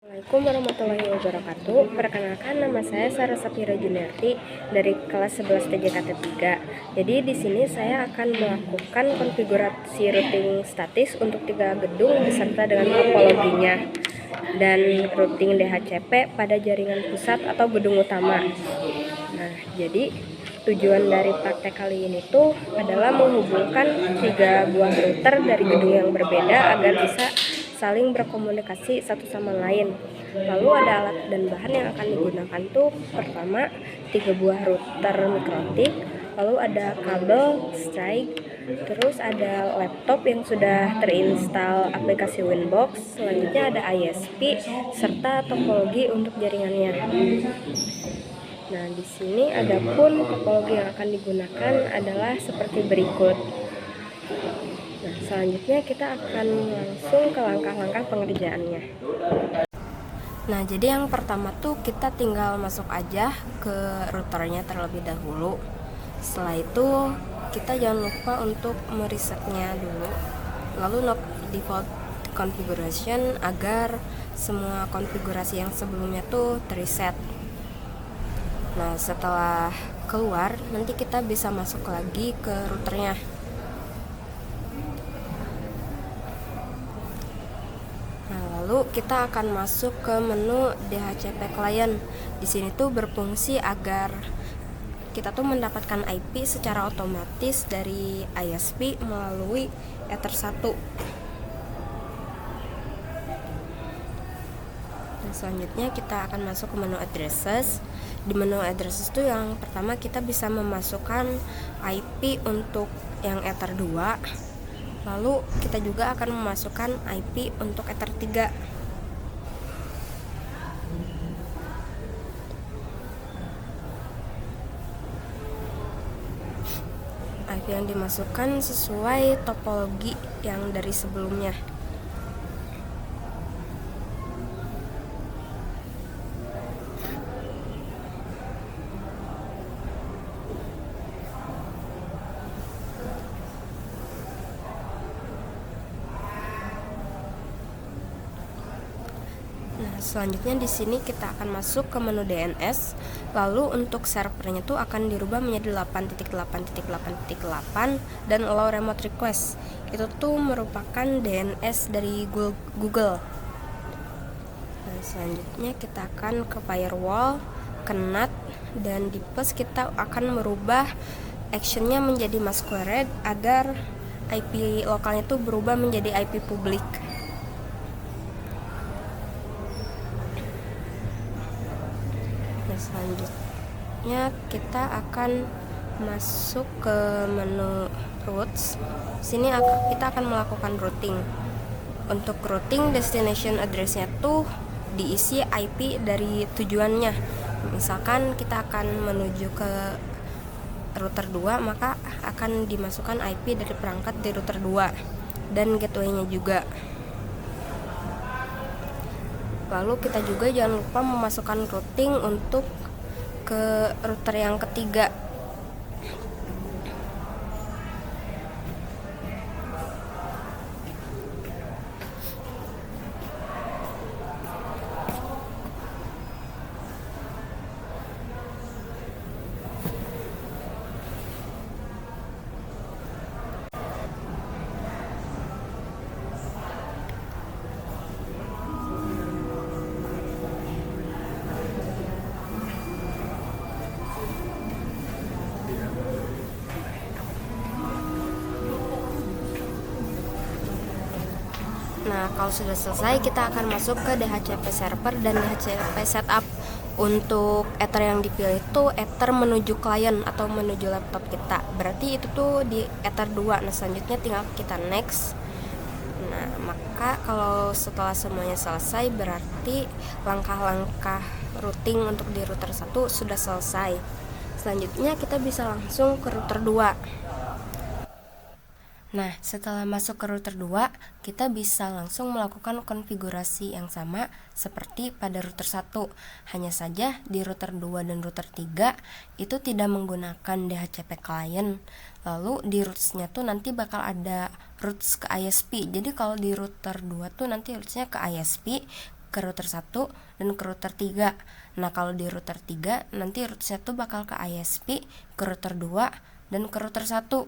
Assalamualaikum warahmatullahi wabarakatuh. Perkenalkan, nama saya Sarah Safira Juniarti dari kelas 11 TJKT 3. Jadi di sini saya akan melakukan konfigurasi routing statis untuk 3 gedung beserta dengan topologinya dan routing DHCP pada jaringan pusat atau gedung utama. Nah, jadi tujuan dari praktek kali ini tuh adalah menghubungkan 3 buah router dari gedung yang berbeda agar bisa saling berkomunikasi satu sama lain. Lalu ada alat dan bahan yang akan digunakan tuh pertama 3 buah router mikrotik, lalu ada kabel strike, terus ada laptop yang sudah terinstal aplikasi Winbox, selanjutnya ada ISP serta topologi untuk jaringannya. Nah, di sini adapun topologi yang akan digunakan adalah seperti berikut. Nah, selanjutnya kita akan langsung ke langkah-langkah pengerjaannya. Nah, jadi yang pertama tuh kita tinggal masuk aja ke routernya terlebih dahulu. Setelah itu kita jangan lupa untuk meresetnya dulu. Lalu knock default configuration agar semua konfigurasi yang sebelumnya tuh terreset. Nah, setelah keluar nanti kita bisa masuk lagi ke routernya. Nah, lalu kita akan masuk ke menu DHCP client. Di sini tuh berfungsi agar kita tuh mendapatkan IP secara otomatis dari ISP melalui Ether 1. Nah, selanjutnya kita akan masuk ke menu addresses. Di menu addresses itu yang pertama kita bisa memasukkan IP untuk yang Ether 2. Lalu kita juga akan memasukkan IP untuk Ether 3. IP yang dimasukkan sesuai topologi yang dari sebelumnya. Nah, selanjutnya di sini kita akan masuk ke menu DNS. Lalu untuk servernya tuh akan dirubah menjadi 8.8.8.8 dan allow remote request. Itu tuh merupakan DNS dari Google. Nah, selanjutnya kita akan ke firewall, ke NAT, dan di plus kita akan merubah actionnya menjadi masquerade agar IP lokalnya tuh berubah menjadi IP publik. Selanjutnya kita akan masuk ke menu routes. Sini kita akan melakukan routing. Untuk routing destination address-nya tuh diisi IP dari tujuannya. Misalkan kita akan menuju ke router 2, maka akan dimasukkan IP dari perangkat di router 2 dan gateway-nya juga. Lalu kita juga jangan lupa memasukkan routing untuk ke router yang ketiga. Nah, kalau sudah selesai kita akan masuk ke DHCP server dan DHCP setup. Untuk Ether yang dipilih itu Ether menuju klien atau menuju laptop kita. Berarti itu tuh di Ether 2. Nah, selanjutnya tinggal kita next. Nah, maka kalau setelah semuanya selesai berarti langkah-langkah routing untuk di router 1 sudah selesai. Selanjutnya kita bisa langsung ke router 2. Nah, setelah masuk ke router 2, kita bisa langsung melakukan konfigurasi yang sama seperti pada router 1. Hanya saja di router 2 dan router 3 itu tidak menggunakan DHCP client. Lalu di routes-nya tuh nanti bakal ada routes ke ISP. Jadi kalau di router 2 tuh nanti routes-nya ke ISP, ke router 1 dan ke router 3. Nah, kalau di router 3 nanti router 1 bakal ke ISP, ke router 2 dan ke router 1.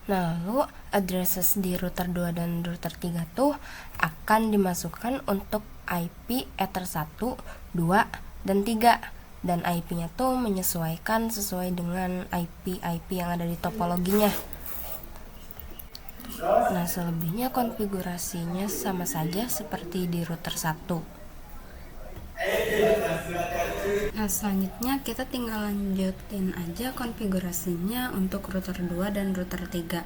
Nah, lalu addresses di router 2 dan router 3 tuh akan dimasukkan untuk IP Ether 1, 2, dan 3. Dan IP-nya tuh menyesuaikan sesuai dengan IP yang ada di topologinya. Nah, selebihnya konfigurasinya sama saja seperti di router 1. Nah, selanjutnya kita tinggal lanjutin aja konfigurasinya untuk router 2 dan router 3.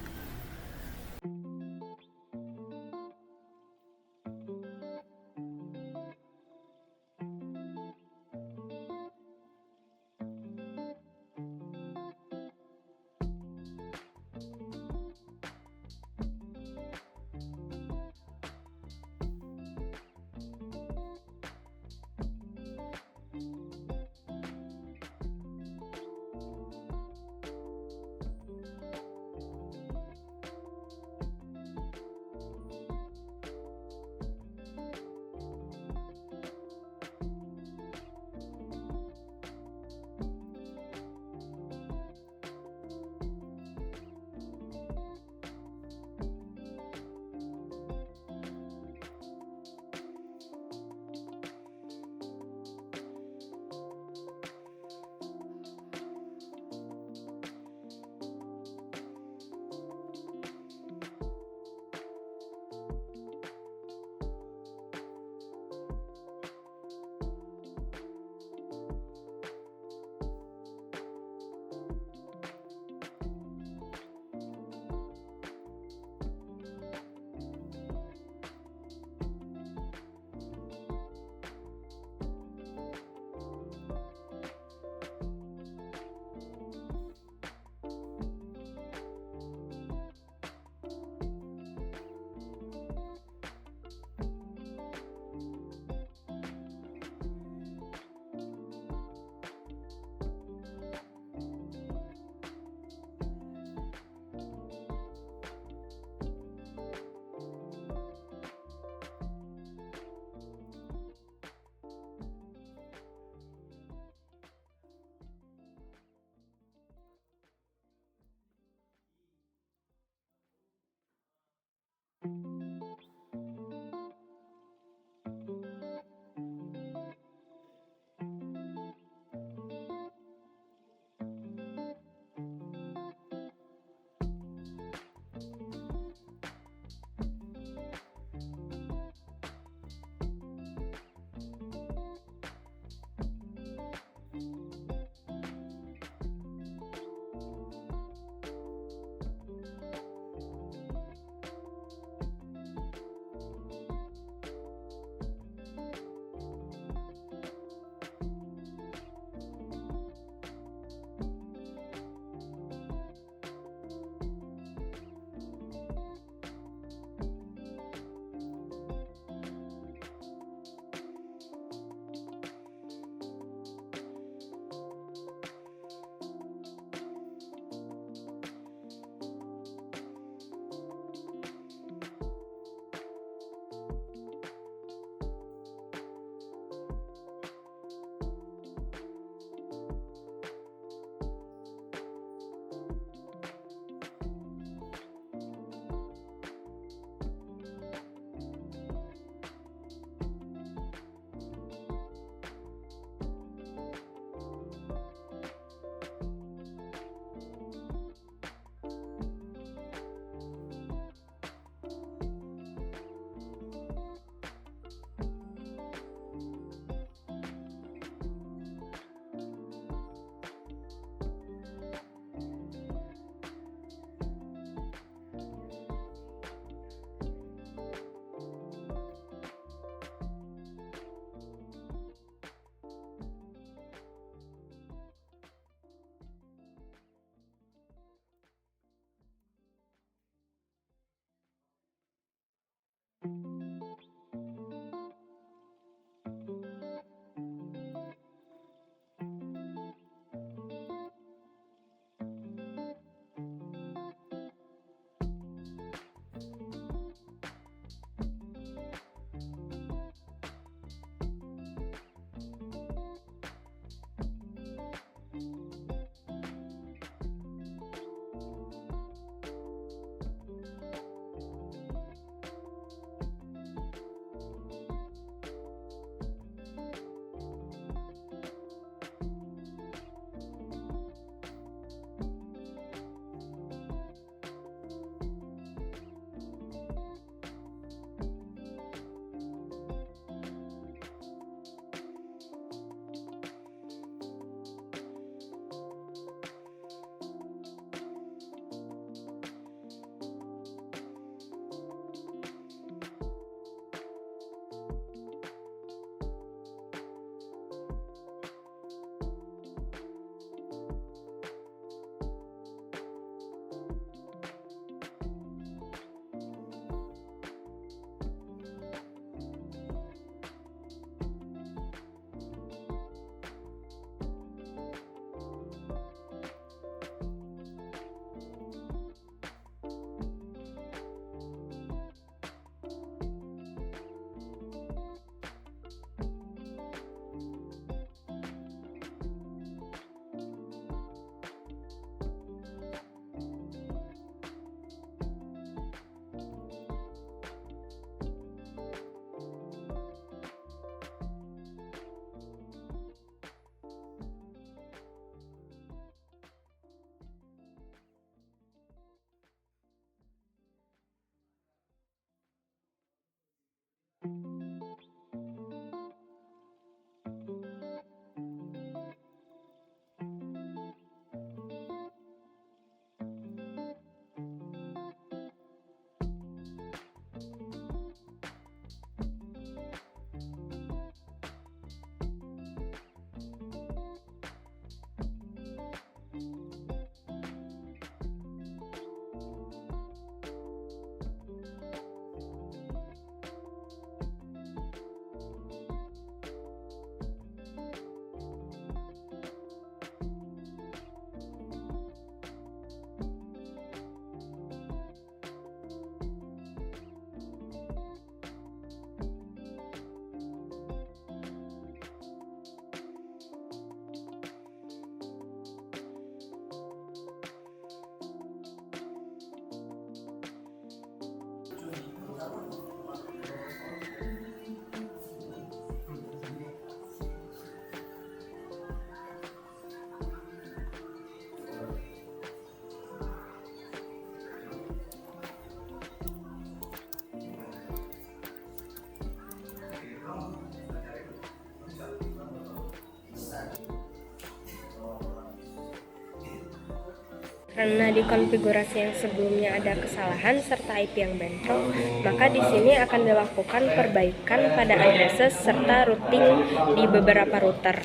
Karena di konfigurasi yang sebelumnya ada kesalahan serta IP yang bentrok, maka di sini akan dilakukan perbaikan pada addresses serta routing di beberapa router.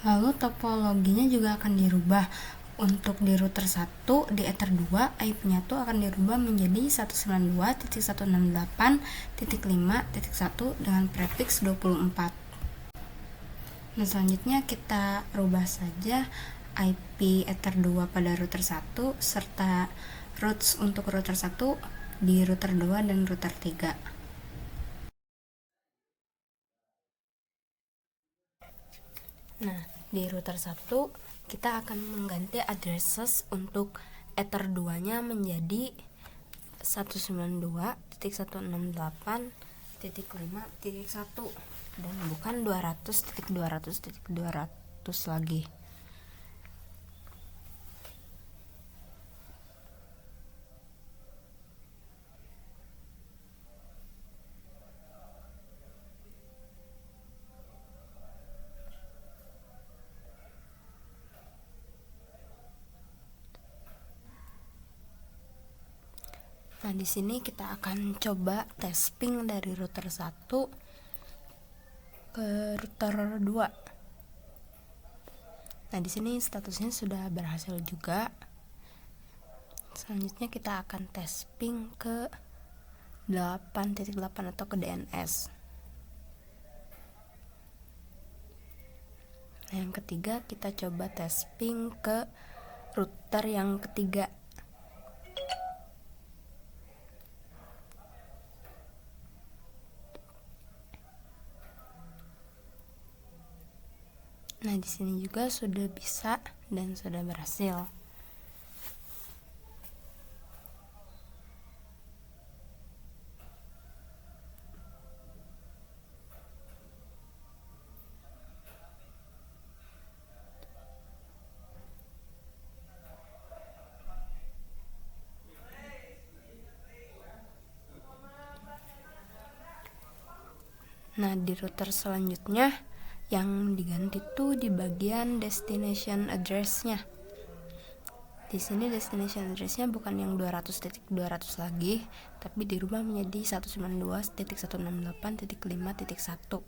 Lalu topologinya juga akan dirubah. Untuk di router 1 di Ether 2 IP-nya tuh akan dirubah menjadi 192.168.5.1 dengan prefiks 24. Nah, selanjutnya kita rubah saja IP Ether 2 pada router 1 serta routes untuk router 1 di router 2 dan router 3. Nah, di router 1 kita akan mengganti addresses untuk Ether 2-nya menjadi 192.168.5.1 dan bukan 200.200.200 lagi. Nah, di sini kita akan coba tes ping dari router 1 ke router 2. Nah, di sini statusnya sudah berhasil juga. Selanjutnya kita akan tes ping ke 8.8 atau ke DNS. Nah, yang ketiga kita coba tes ping ke router yang ketiga. Nah, di sini juga sudah bisa dan sudah berhasil. Nah, di router selanjutnya yang diganti tuh di bagian destination address-nya. Di sini destination address-nya bukan yang 200.200 lagi, tapi dirubah menjadi 192.168.5.1.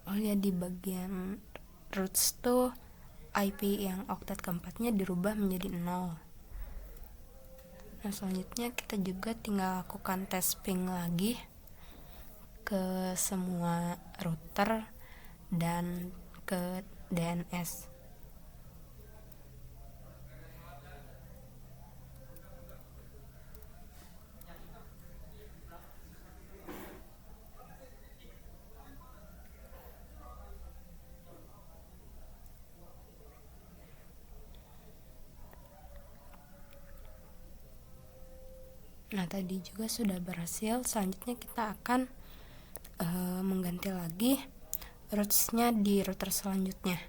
Oh ya, di bagian routes tuh IP yang octet keempatnya dirubah menjadi 0. Nah, selanjutnya kita juga tinggal lakukan tes ping lagi ke semua router dan ke DNS. Nah, tadi juga sudah berhasil. Selanjutnya kita akan mengganti lagi routes-nya di router selanjutnya.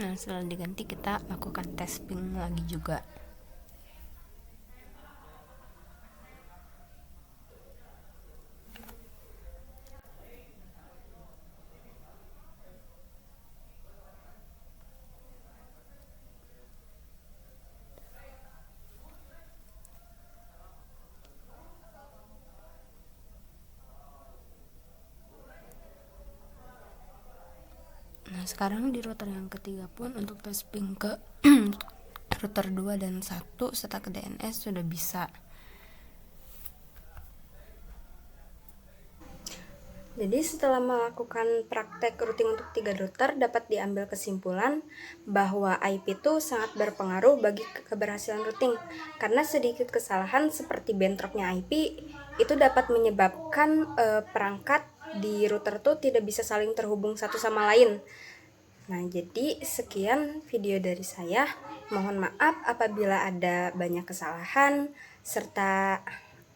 Nah, setelah diganti kita lakukan tes ping lagi juga. Nah, sekarang di router yang ketiga pun untuk tes ping ke router 2 dan 1 serta ke DNS sudah bisa. Jadi setelah melakukan praktek routing untuk 3 router, dapat diambil kesimpulan bahwa IP itu sangat berpengaruh bagi keberhasilan routing. Karena sedikit kesalahan seperti bentroknya IP itu dapat menyebabkan perangkat di router tuh tidak bisa saling terhubung satu sama lain. Nah, jadi sekian video dari saya. Mohon maaf apabila ada banyak kesalahan serta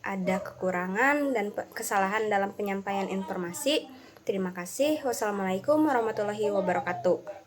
ada kekurangan dan kesalahan dalam penyampaian informasi. Terima kasih. Wassalamualaikum warahmatullahi wabarakatuh.